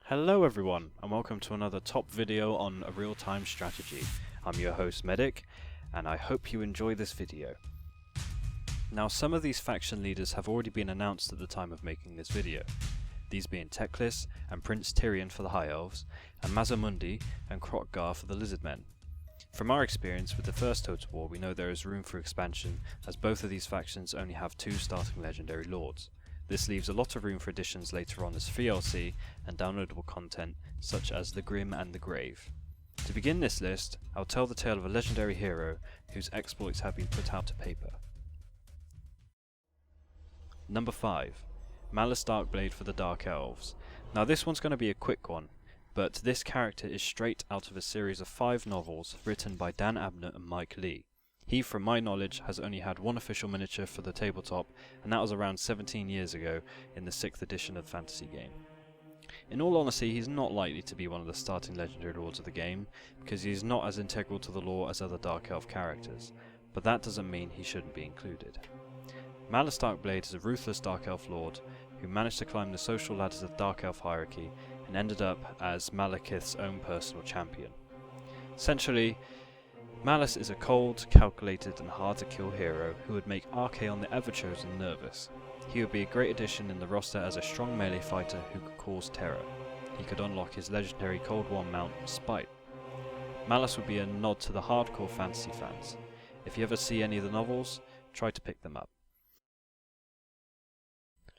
Hello everyone, and welcome to another top video on a real-time strategy. I'm your host Medic, and I hope you enjoy this video. Now, some of these faction leaders have already been announced at the time of making this video, these being Teclis and Prince Tyrion for the High Elves, and Mazamundi and Kroak for the Lizardmen. From our experience with the first Total War, we know there is room for expansion, as both of these factions only have 2 starting legendary lords. This leaves a lot of room for additions later on as DLC and downloadable content such as the Grim and the Grave. To begin this list, I'll tell the tale of a legendary hero whose exploits have been put out to paper. Number 5. Malus Darkblade for the Dark Elves. Now this one's going to be a quick one, but this character is straight out of a series of 5 novels written by Dan Abnett and Mike Lee. He, from my knowledge, has only had one official miniature for the tabletop, and that was around 17 years ago in the 6th edition of the fantasy game. In all honesty, he's not likely to be one of the starting legendary lords of the game, because he is not as integral to the lore as other Dark Elf characters, but that doesn't mean he shouldn't be included. Malus Darkblade is a ruthless Dark Elf lord who managed to climb the social ladders of Dark Elf hierarchy and ended up as Malekith's own personal champion. Essentially, Malus is a cold, calculated and hard to kill hero who would make Arkhan the Everchosen nervous. He would be a great addition in the roster as a strong melee fighter who could cause terror. He could unlock his legendary Cold War mount, Spite. Malus would be a nod to the hardcore fantasy fans. If you ever see any of the novels, try to pick them up.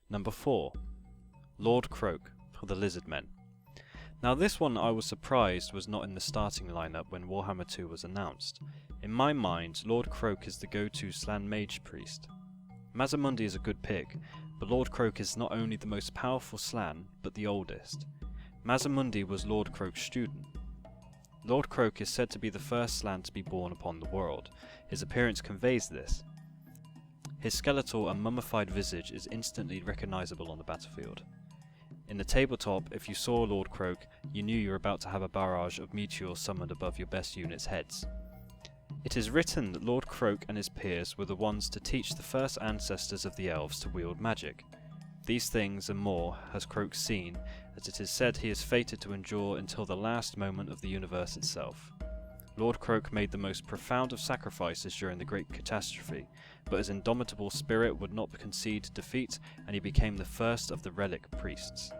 Number 4. Lord Kroak for the Lizardmen. Now this one I was surprised was not in the starting lineup when Warhammer 2 was announced. In my mind, Lord Kroak is the go-to Slann mage priest. Mazamundi is a good pick, but Lord Kroak is not only the most powerful Slann, but the oldest. Mazamundi was Lord Kroak's student. Lord Kroak is said to be the first Slann to be born upon the world. His appearance conveys this. His skeletal and mummified visage is instantly recognisable on the battlefield. In the tabletop, if you saw Lord Kroak, you knew you were about to have a barrage of meteors summoned above your best unit's heads. It is written that Lord Kroak and his peers were the ones to teach the first ancestors of the elves to wield magic. These things and more has Kroak seen, as it is said he is fated to endure until the last moment of the universe itself. Lord Kroak made the most profound of sacrifices during the Great Catastrophe, but his indomitable spirit would not concede defeat, and he became the first of the relic priests.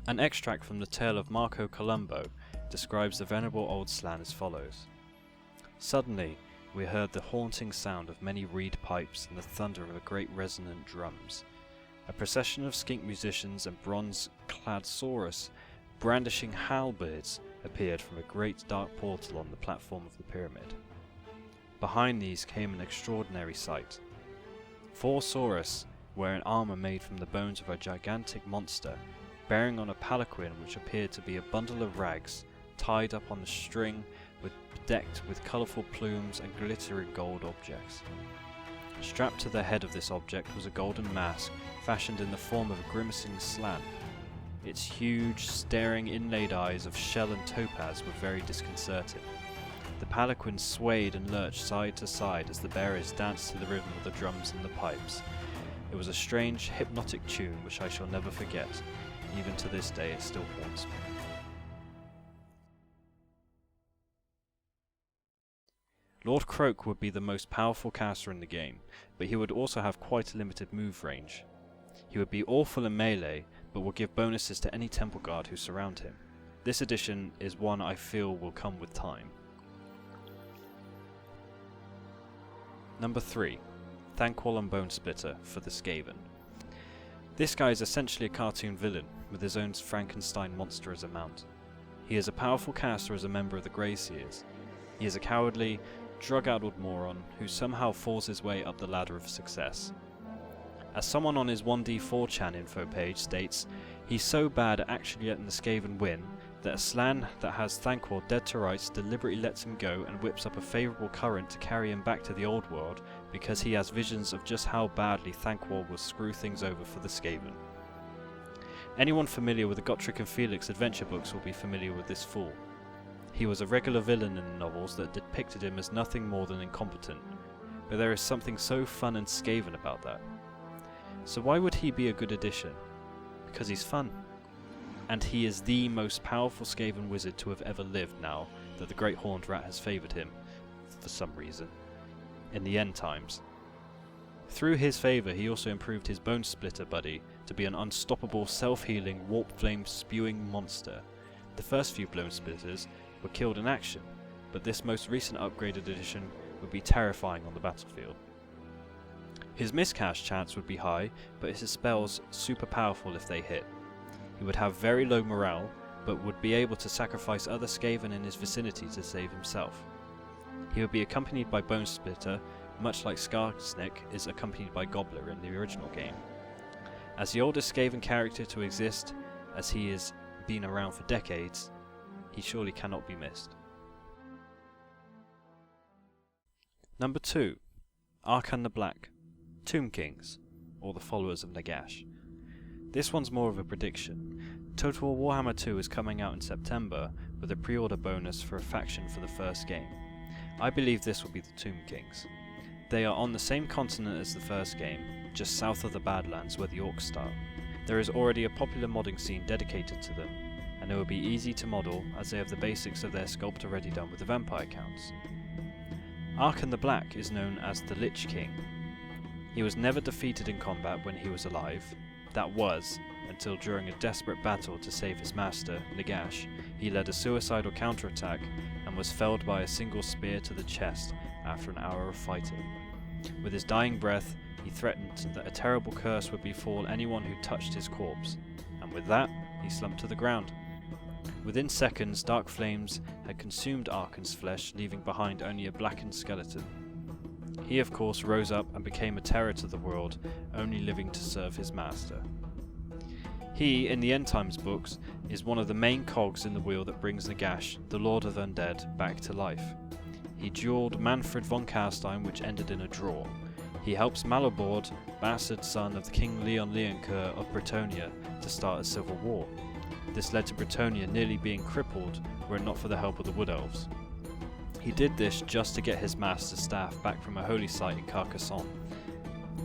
An extract from the tale of Marco Colombo describes the venerable old Slann as follows. Suddenly, we heard the haunting sound of many reed pipes and the thunder of a great resonant drums. A procession of skink musicians and bronze-clad saurus, brandishing halberds, appeared from a great dark portal on the platform of the pyramid. Behind these came an extraordinary sight. 4 saurus, wearing armour made from the bones of a gigantic monster, bearing on a palanquin which appeared to be a bundle of rags, tied up on the string, decked with colourful plumes and glittering gold objects. Strapped to the head of this object was a golden mask, fashioned in the form of a grimacing Slann. Its huge, staring inlaid eyes of shell and topaz were very disconcerting. The palanquin swayed and lurched side to side as the bearers danced to the rhythm of the drums and the pipes. It was a strange, hypnotic tune which I shall never forget. Even to this day it still haunts me. Lord Kroak would be the most powerful caster in the game, but he would also have quite a limited move range. He would be awful in melee, but will give bonuses to any temple guard who surround him. This addition is one I feel will come with time. Number 3. Thanquol Bonesplitter for the Skaven. This guy is essentially a cartoon villain, with his own Frankenstein monster as a mount. He is a powerful caster as a member of the Greyseers. He is a cowardly, drug-addled moron who somehow falls his way up the ladder of success. As someone on his 1d4chan info page states, he's so bad at actually letting the Skaven win that a Slann that has Thanquol dead to rights deliberately lets him go and whips up a favourable current to carry him back to the old world because he has visions of just how badly Thanquol will screw things over for the Skaven. Anyone familiar with the Gotrek and Felix adventure books will be familiar with this fool. He was a regular villain in the novels that depicted him as nothing more than incompetent, but there is something so fun and Skaven about that. So why would he be a good addition? Because he's fun. and he is the most powerful Skaven wizard to have ever lived now that the Great Horned Rat has favoured him, for some reason, in the end times. Through his favour he also improved his Bonesplitter buddy to be an unstoppable self-healing warp flame spewing monster. The first few Bonesplitters were killed in action, but this most recent upgraded edition would be terrifying on the battlefield. His miscast chance would be high, but his spells super powerful if they hit. He would have very low morale, but would be able to sacrifice other Skaven in his vicinity to save himself. He would be accompanied by Bonesplitter, much like Skarsnik is accompanied by Gobbler in the original game. As the oldest Skaven character to exist, as he has been around for decades, he surely cannot be missed. Number 2. Arkhan the Black, Tomb Kings, or the followers of Nagash. This one's more of a prediction. Total War Warhammer 2 is coming out in September with a pre-order bonus for a faction for the first game. I believe this will be the Tomb Kings. They are on the same continent as the first game, just south of the Badlands where the Orcs start. There is already a popular modding scene dedicated to them, and it will be easy to model as they have the basics of their sculpt already done with the vampire counts. Arkhan the Black is known as the Lich King. He was never defeated in combat when he was alive. That was, until during a desperate battle to save his master, Nagash, he led a suicidal counterattack and was felled by a single spear to the chest after an hour of fighting. With his dying breath, he threatened that a terrible curse would befall anyone who touched his corpse, and with that, he slumped to the ground. Within seconds, dark flames had consumed Arkhan's flesh, leaving behind only a blackened skeleton. He of course rose up and became a terror to the world, only living to serve his master. He, in the End Times books, is one of the main cogs in the wheel that brings Nagash, the Lord of Undead, back to life. He duelled Manfred von Carstein, which ended in a draw. He helps Malobord, bastard son of the King Leon Leoncoeur of Bretonnia, to start a civil war. This led to Bretonnia nearly being crippled were it not for the help of the Wood Elves. He did this just to get his master's staff back from a holy site in Carcassonne.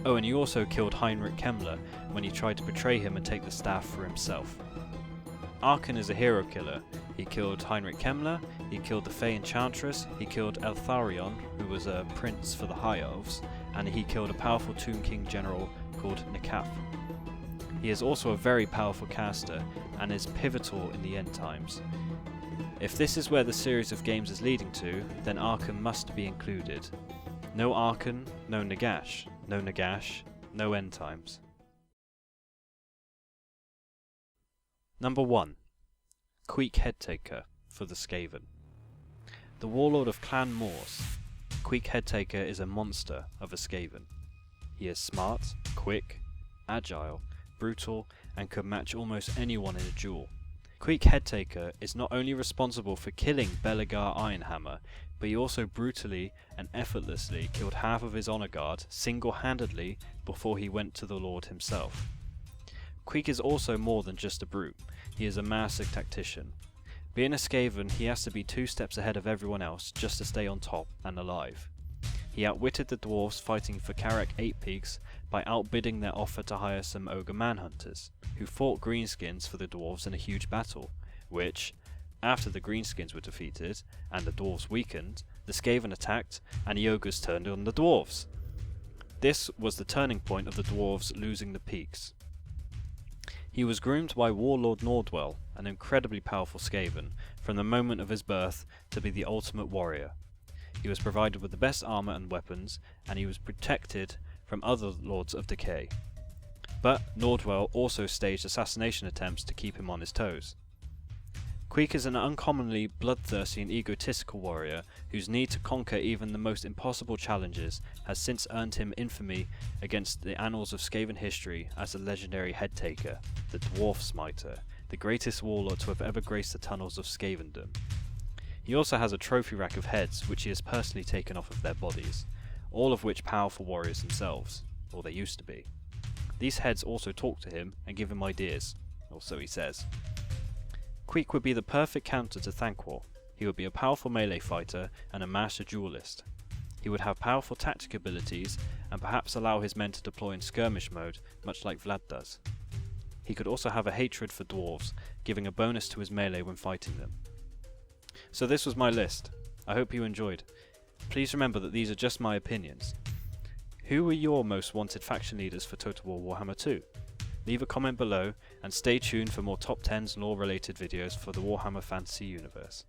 Oh, and he also killed Heinrich Kemmler when he tried to betray him and take the staff for himself. Arkhan is a hero killer. He killed Heinrich Kemmler, he killed the Fey Enchantress, he killed Eltharion, who was a prince for the High Elves, and he killed a powerful Tomb King general called Nikaf. He is also a very powerful caster, and is pivotal in the end times. If this is where the series of games is leading to, then Arkhan must be included. No Arkhan, no Nagash. No Nagash, no end times. Number 1. Queek Headtaker for the Skaven. The warlord of Clan Morse, Queek Headtaker is a monster of a Skaven. He is smart, quick, agile, brutal, and could match almost anyone in a duel. Queek Headtaker is not only responsible for killing Belegar Ironhammer, but he also brutally and effortlessly killed half of his honor guard single-handedly before he went to the Lord himself. Queek is also more than just a brute, he is a master tactician. Being a Skaven, he has to be 2 steps ahead of everyone else just to stay on top and alive. He outwitted the dwarves fighting for Karak 8 Peaks by outbidding their offer to hire some ogre manhunters, who fought greenskins for the dwarves in a huge battle, which, after the greenskins were defeated and the dwarves weakened, the Skaven attacked and the ogres turned on the dwarves. This was the turning point of the dwarves losing the peaks. He was groomed by Warlord Nordwell, an incredibly powerful Skaven, from the moment of his birth to be the ultimate warrior. He was provided with the best armour and weapons, and he was protected from other Lords of Decay. But Nordwell also staged assassination attempts to keep him on his toes. Queek is an uncommonly bloodthirsty and egotistical warrior whose need to conquer even the most impossible challenges has since earned him infamy against the annals of Skaven history as the legendary Headtaker, the Dwarf Smiter, the greatest warlord to have ever graced the tunnels of Skavendom. He also has a trophy rack of heads which he has personally taken off of their bodies, all of which powerful warriors themselves, or they used to be. These heads also talk to him and give him ideas, or so he says. Queek would be the perfect counter to Thanquol. He would be a powerful melee fighter and a master duelist. He would have powerful tactic abilities and perhaps allow his men to deploy in skirmish mode, much like Vlad does. he could also have a hatred for dwarves, giving a bonus to his melee when fighting them. So this was my list. I hope you enjoyed. Please remember that these are just my opinions. Who were your most wanted faction leaders for Total War Warhammer 2? Leave a comment below and stay tuned for more top 10s lore related videos for the Warhammer Fantasy universe.